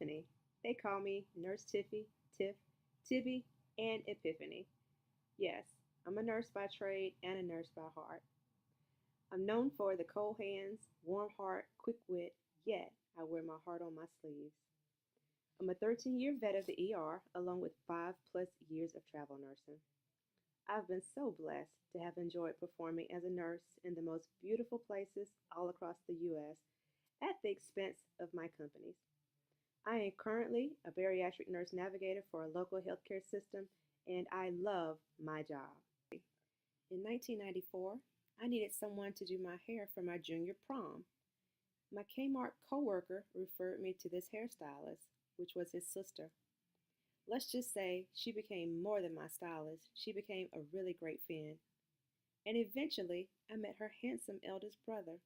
Tiffany. They call me Nurse Tiffy, Tiff, Tibby, and Epiphany. Yes, I'm a nurse by trade and a nurse by heart. I'm known for the cold hands, warm heart, quick wit, yet I wear my heart on my sleeves. I'm a 13-year vet of the ER, along with 5+ years of travel nursing. I've been so blessed to have enjoyed performing as a nurse in the most beautiful places all across the U.S. at the expense of my companies. I am currently a bariatric nurse navigator for a local healthcare system, and I love my job. In 1994, I needed someone to do my hair for my junior prom. My Kmart coworker referred me to this hairstylist, which was his sister. Let's just say she became more than my stylist. She became a really great friend. And eventually, I met her handsome eldest brother.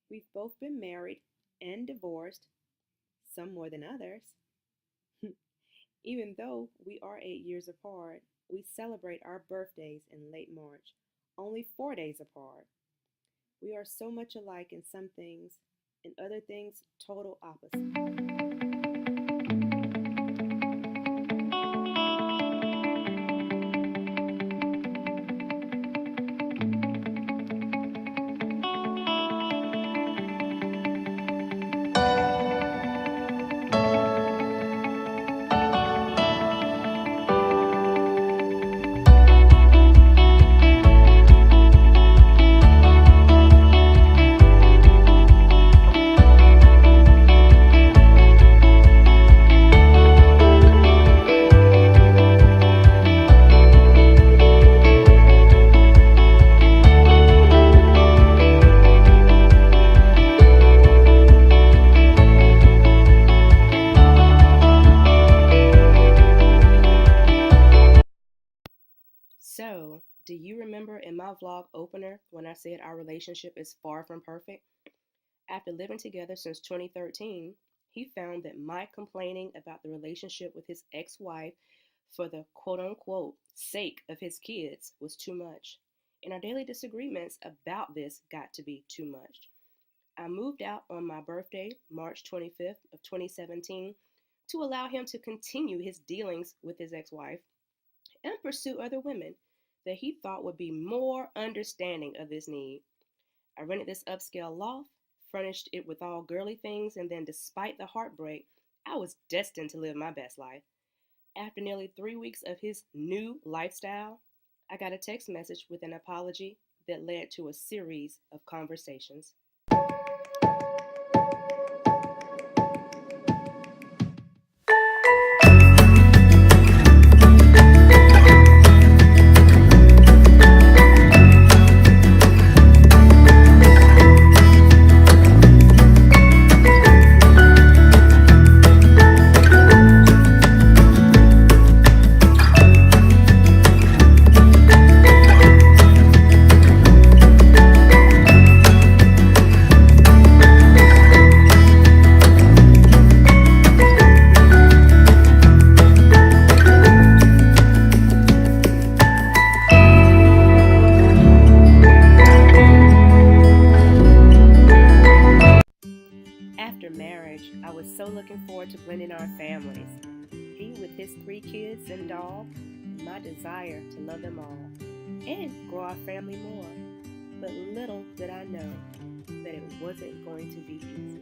We've both been married and divorced, some more than others. Even though we are 8 years apart, we celebrate our birthdays in late March, only 4 days apart. We are so much alike in some things, in other things, total opposite. So, do you remember in my vlog opener when I said our relationship is far from perfect? After living together since 2013, he found that my complaining about the relationship with his ex-wife for the quote-unquote sake of his kids was too much. And our daily disagreements about this got to be too much. I moved out on my birthday, March 25th of 2017, to allow him to continue his dealings with his ex-wife and pursue other women that he thought would be more understanding of this need. I rented this upscale loft, furnished it with all girly things, and then, despite the heartbreak, I was destined to live my best life. After nearly 3 weeks of his new lifestyle, I got a text message with an apology that led to a series of conversations. After marriage, I was so looking forward to blending our families. He with his 3 kids and dog, and my desire to love them all and grow our family more. But little did I know that it wasn't going to be easy.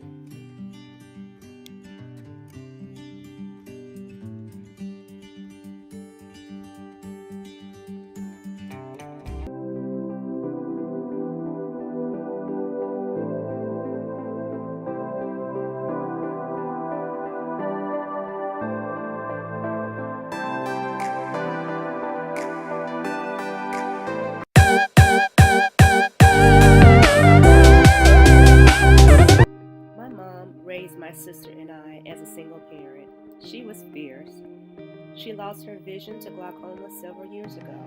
My mom raised my sister and I as a single parent. She was fierce. She lost her vision to glaucoma several years ago.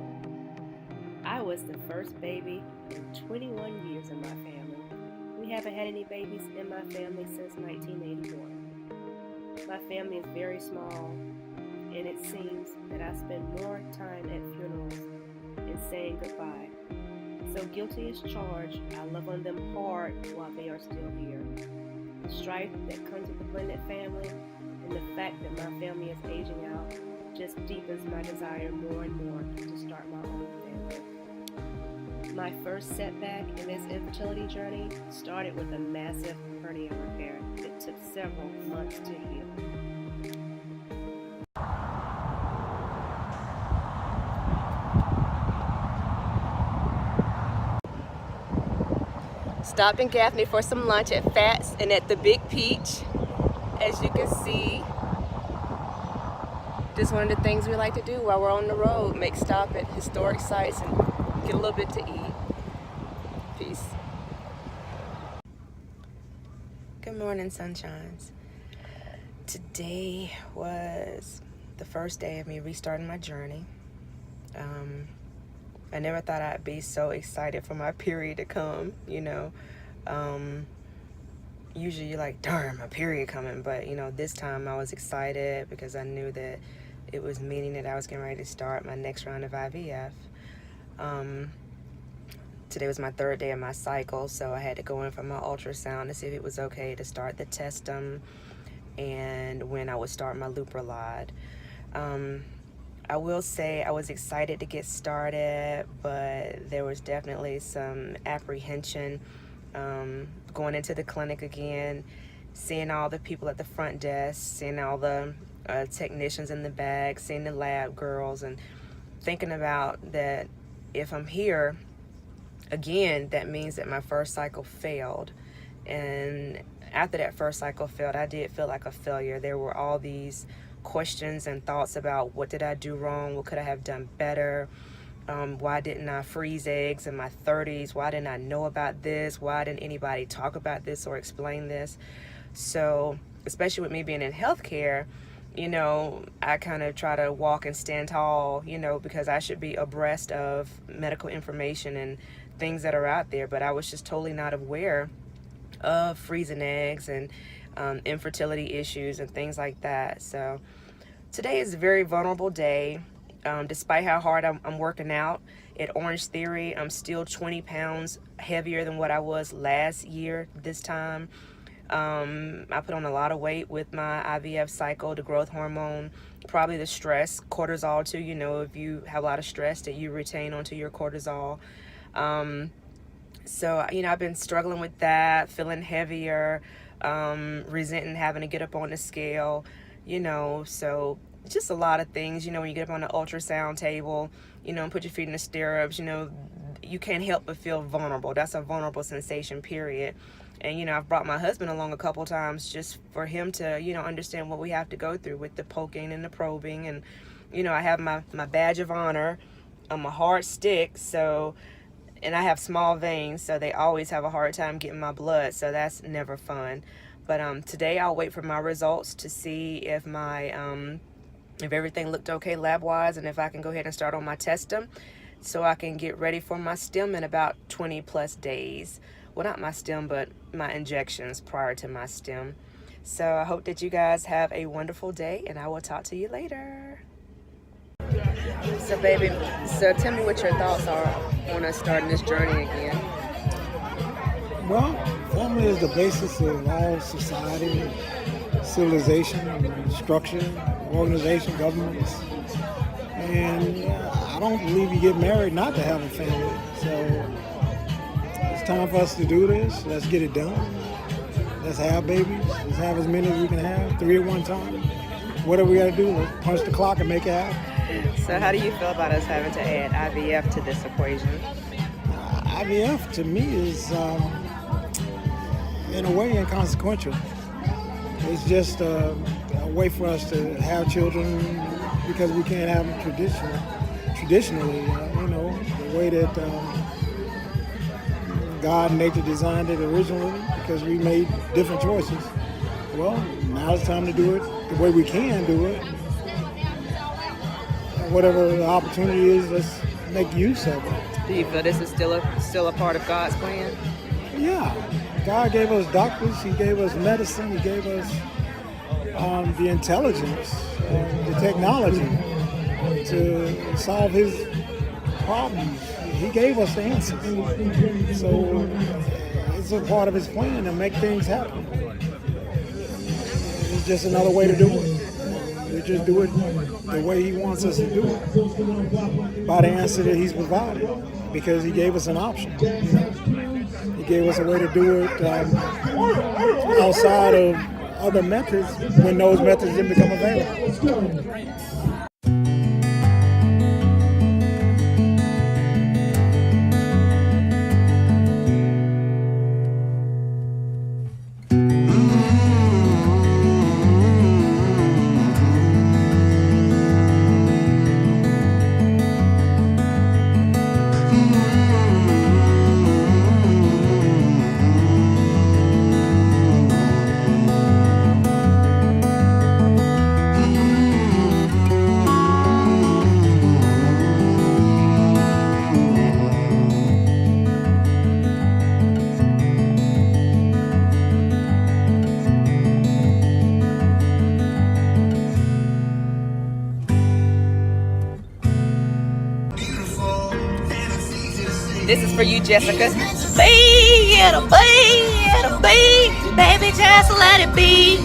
I was the first baby in 21 years in my family. We haven't had any babies in my family since 1981. My family is very small, and it seems that I spend more time at funerals and saying goodbye. So guilty as charged, I love on them hard while they are still here. strife that comes with the blended family, and the fact that my family is aging out just deepens my desire more and more to start my own family. My first setback in this infertility journey started with a massive hernia repair that took several months to heal. Stopped in Gaffney for some lunch at Fats and at the Big Peach. As you can see, just one of the things we like to do while we're on the road, make stop at historic sites and get a little bit to eat. Peace. Good morning, sunshines. Today was the first day of me restarting my journey. I never thought I'd be so excited for my period to come, you know. Usually you're like, darn, my period coming. But, you know, this time I was excited because I knew that it was meaning that I was getting ready to start my next round of IVF. Today was my third day of my cycle, so I had to go in for my ultrasound to see if it was okay to start the testum and when I would start my Leuprolide. I will say I was excited to get started, but there was definitely some apprehension going into the clinic again, seeing all the people at the front desk, seeing all the technicians in the back, seeing the lab girls, and thinking about that if I'm here again, that means that my first cycle failed. And after that first cycle failed, I did feel like a failure. There were all these questions and thoughts about what did I do wrong, what could I have done better, why didn't I freeze eggs in my 30s, why didn't I know about this, why didn't anybody talk about this or explain this. So especially with me being in healthcare, you know, I kind of try to walk and stand tall, you know, because I should be abreast of medical information and things that are out there, but I was just totally not aware of freezing eggs and infertility issues and things like that. So today is a very vulnerable day. Despite how hard I'm working out at Orange Theory, I'm still 20 pounds heavier than what I was last year this time. I put on a lot of weight with my IVF cycle, the growth hormone, probably the stress, cortisol too. You know, if you have a lot of stress that you retain onto your cortisol. So, you know, I've been struggling with that, feeling heavier, resenting having to get up on the scale, you know, so just a lot of things. You know, when you get up on the ultrasound table, you know, and put your feet in the stirrups, you know, you can't help but feel vulnerable. That's a vulnerable sensation, period. And, you know, I've brought my husband along a couple times just for him to, you know, understand what we have to go through with the poking and the probing. And, you know, I have my badge of honor. I'm a hard stick, so, and I have small veins, so they always have a hard time getting my blood, so that's never fun. But today I'll wait for my results to see if my if everything looked okay lab-wise, and if I can go ahead and start on my testum, so I can get ready for my stem in about 20 plus days. Well, not my stem, but my injections prior to my stem. So I hope that you guys have a wonderful day, and I will talk to you later. So baby, so tell me what your thoughts are on us starting this journey again. Well, family is the basis of all society, civilization, structure, organization, governments. And I don't believe you get married not to have a family. So it's time for us to do this. Let's get it done. Let's have babies. Let's have as many as we can have, 3 at one time. Whatever we got to do, let's punch the clock and make it happen. So how do you feel about us having to add IVF to this equation? IVF to me is, in a way, inconsequential. It's just a way for us to have children because we can't have them traditionally. You know, the way that God and nature designed it originally, because we made different choices. Well, now it's time to do it the way we can do it. Whatever the opportunity is, let's make use of it. Do you feel this is still a part of God's plan? Yeah. God gave us doctors, He gave us medicine, He gave us the intelligence, the technology to solve His problems. He gave us the answers. So it's a part of His plan to make things happen. it's just another way to do it. We just do it the way he wants us to do it, by the answer that he's provided, because he gave us an option. He gave us a way to do it outside of other methods when those methods didn't become available. This is for you, Jessica. Be, it'll be, it'll be. Baby, just let it be.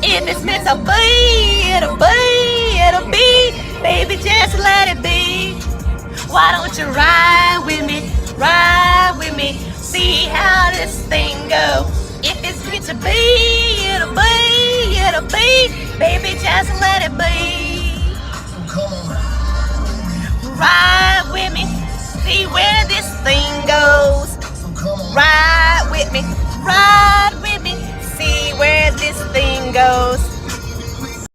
If it's meant to be, it'll be, it'll be. Baby, just let it be. Why don't you ride with me, ride with me, see how this thing go. If it's meant to be, it'll be, it'll be. Baby, just let it be. Ride with me, see where this thing goes. Ride with me, see where this thing goes.